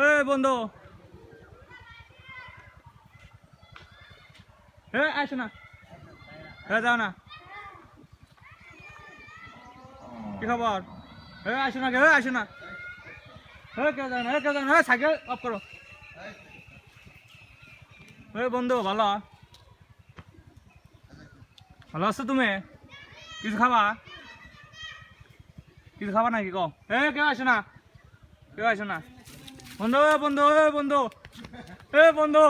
এই বন্ধু, আসো না, যাও না, কি খবর? আসো না, আসো না, কেউ যাও না, কেউ যাও না, সাইকেল অফ করো। বন্ধু, ভালো ভালো আছো তুমি? কিছু খাবা? কিছু খাবা নাকি কও? কেউ আসো না, কেউ আসো না। বন্ধু, বন্ধু, বন্ধু, বন্ধু,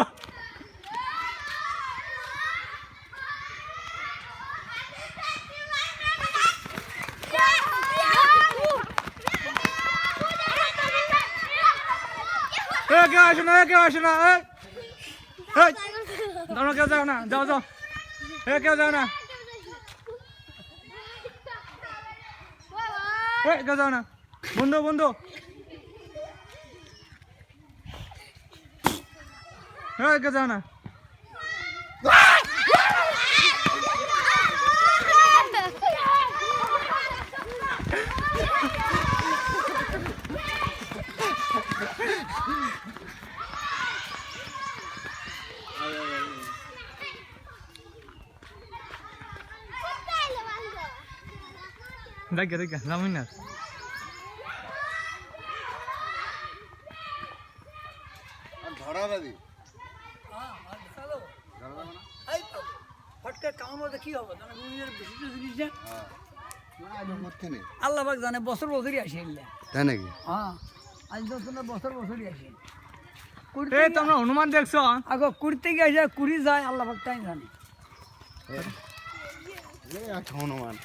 কেউ আসো না, কেউ আসো না, তোমরা কেউ যাও না, যাও যাও, কেউ যাও না, কেউ যাও না। বন্ধু, বন্ধু, কেউ যাও না। দেখে দেখে জামিন না ধরা দাদি আল্লাহ জানে বছর বছরই আসে তাই নাকি? হ্যাঁ আজ বছর বছরই আসে তোমরা হনুমান দেখছো? আগো কুড়িতে গিয়ে কুড়ি যায় আল্লাহ তাই জানে। হনুমান